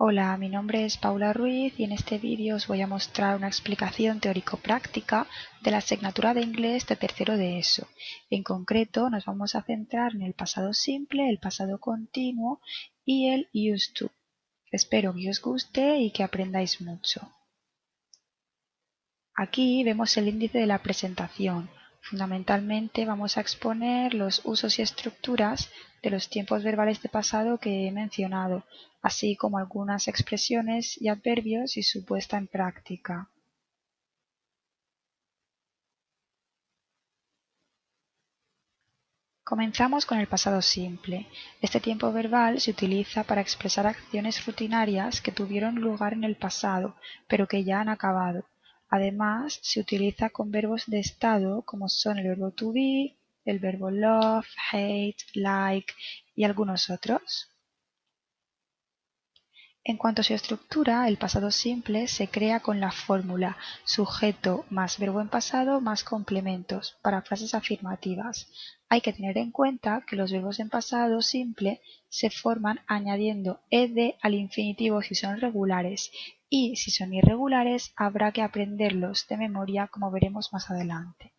Hola, mi nombre es Paula Ruiz y en este vídeo os voy a mostrar una explicación teórico-práctica de la asignatura de inglés de tercero de ESO. En concreto nos vamos a centrar en el pasado simple, el pasado continuo y el used to. Espero que os guste y que aprendáis mucho. Aquí vemos el índice de la presentación. Fundamentalmente vamos a exponer los usos y estructuras de los tiempos verbales de pasado que he mencionado, así como algunas expresiones y adverbios y su puesta en práctica. Comenzamos con el pasado simple. Este tiempo verbal se utiliza para expresar acciones rutinarias que tuvieron lugar en el pasado, pero que ya han acabado. Además, se utiliza con verbos de estado como son el verbo to be, el verbo love, hate, like y algunos otros. En cuanto a su estructura, el pasado simple se crea con la fórmula sujeto más verbo en pasado más complementos para frases afirmativas. Hay que tener en cuenta que los verbos en pasado simple se forman añadiendo ed al infinitivo si son regulares y si son irregulares habrá que aprenderlos de memoria como veremos más adelante.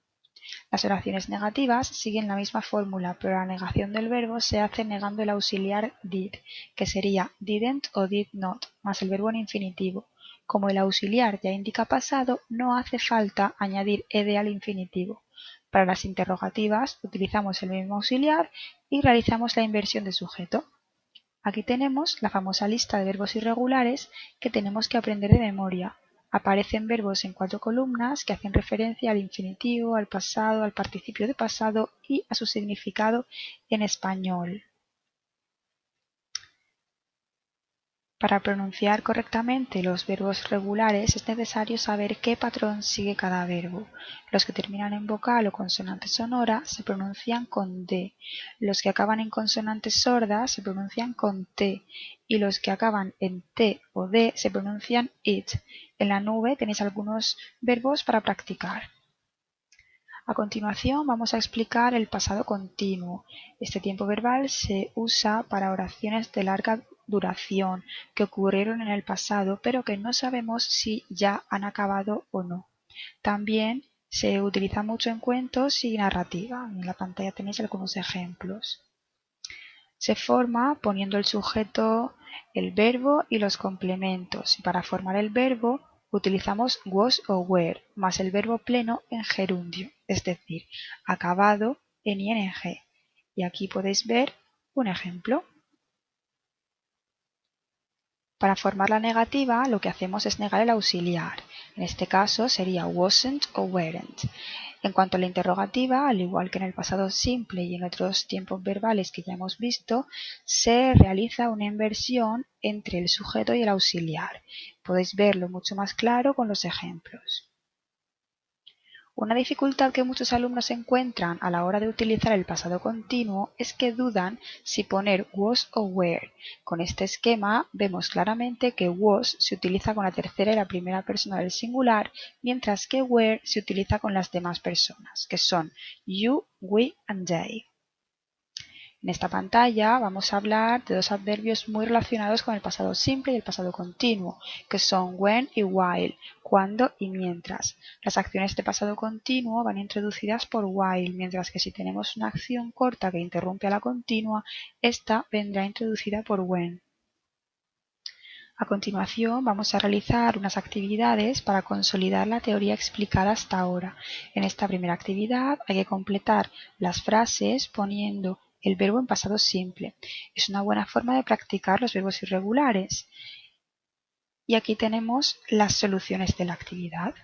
Las oraciones negativas siguen la misma fórmula, pero la negación del verbo se hace negando el auxiliar did, que sería didn't o did not, más el verbo en infinitivo. Como el auxiliar ya indica pasado, no hace falta añadir ed al infinitivo. Para las interrogativas utilizamos el mismo auxiliar y realizamos la inversión de sujeto. Aquí tenemos la famosa lista de verbos irregulares que tenemos que aprender de memoria. Aparecen verbos en 4 columnas que hacen referencia al infinitivo, al pasado, al participio de pasado y a su significado en español. Para pronunciar correctamente los verbos regulares es necesario saber qué patrón sigue cada verbo. Los que terminan en vocal o consonante sonora se pronuncian con D, los que acaban en consonante sorda se pronuncian con T y los que acaban en T o D se pronuncian IT. En la nube tenéis algunos verbos para practicar. A continuación vamos a explicar el pasado continuo. Este tiempo verbal se usa para oraciones de larga duración que ocurrieron en el pasado pero que no sabemos si ya han acabado o no. También se utiliza mucho en cuentos y narrativa. En la pantalla tenéis algunos ejemplos. Se forma poniendo el sujeto, el verbo y los complementos. Y para formar el verbo utilizamos was o were más el verbo pleno en gerundio, es decir, acabado en ing. Y aquí podéis ver un ejemplo. Para formar la negativa lo que hacemos es negar el auxiliar. En este caso sería wasn't o weren't. En cuanto a la interrogativa, al igual que en el pasado simple y en otros tiempos verbales que ya hemos visto, se realiza una inversión entre el sujeto y el auxiliar. Podéis verlo mucho más claro con los ejemplos. Una dificultad que muchos alumnos encuentran a la hora de utilizar el pasado continuo es que dudan si poner was o were. Con este esquema vemos claramente que was se utiliza con la tercera y la primera persona del singular, mientras que were se utiliza con las demás personas, que son you, we and they. En esta pantalla vamos a hablar de dos adverbios muy relacionados con el pasado simple y el pasado continuo, que son when y while, cuando y mientras. Las acciones de pasado continuo van introducidas por while, mientras que si tenemos una acción corta que interrumpe a la continua, esta vendrá introducida por when. A continuación vamos a realizar unas actividades para consolidar la teoría explicada hasta ahora. En esta primera actividad hay que completar las frases poniendo el verbo en pasado simple. Es una buena forma de practicar los verbos irregulares. Y aquí tenemos las soluciones de la actividad.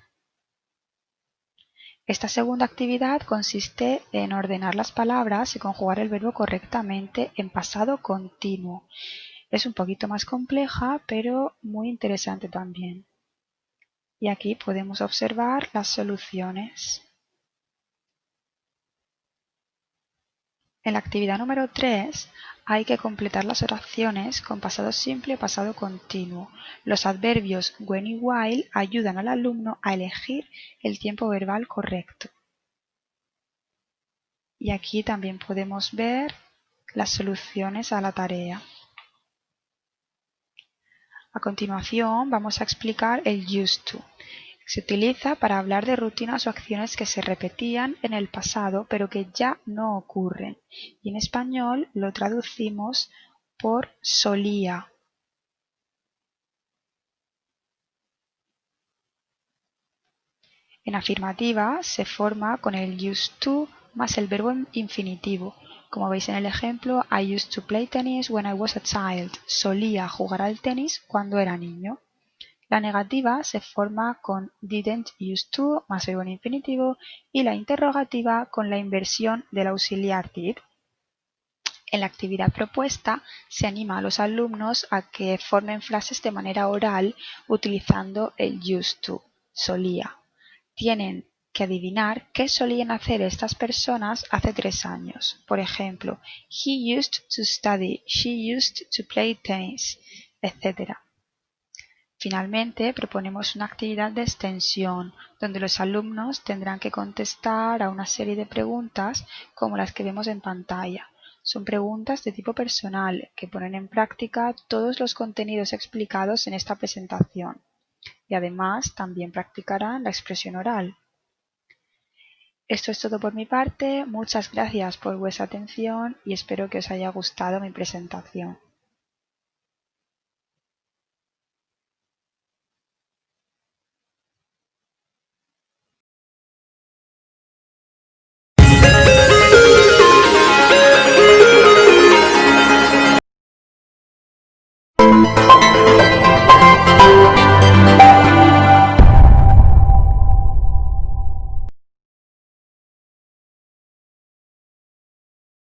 Esta segunda actividad consiste en ordenar las palabras y conjugar el verbo correctamente en pasado continuo. Es un poquito más compleja, pero muy interesante también. Y aquí podemos observar las soluciones. En la actividad número 3 hay que completar las oraciones con pasado simple y pasado continuo. Los adverbios when y while ayudan al alumno a elegir el tiempo verbal correcto. Y aquí también podemos ver las soluciones a la tarea. A continuación vamos a explicar el used to. Se utiliza para hablar de rutinas o acciones que se repetían en el pasado pero que ya no ocurren, y en español lo traducimos por solía. En afirmativa se forma con el used to más el verbo infinitivo. Como veis en el ejemplo, I used to play tennis when I was a child. Solía jugar al tenis cuando era niño. La negativa se forma con didn't used to más verbo en infinitivo y la interrogativa con la inversión del auxiliar did. En la actividad propuesta se anima a los alumnos a que formen frases de manera oral utilizando el used to, solía. Tienen que adivinar qué solían hacer estas personas hace 3 años. Por ejemplo, he used to study, she used to play tennis, etc. Finalmente, proponemos una actividad de extensión, donde los alumnos tendrán que contestar a una serie de preguntas como las que vemos en pantalla. Son preguntas de tipo personal que ponen en práctica todos los contenidos explicados en esta presentación y además también practicarán la expresión oral. Esto es todo por mi parte, muchas gracias por vuestra atención y espero que os haya gustado mi presentación.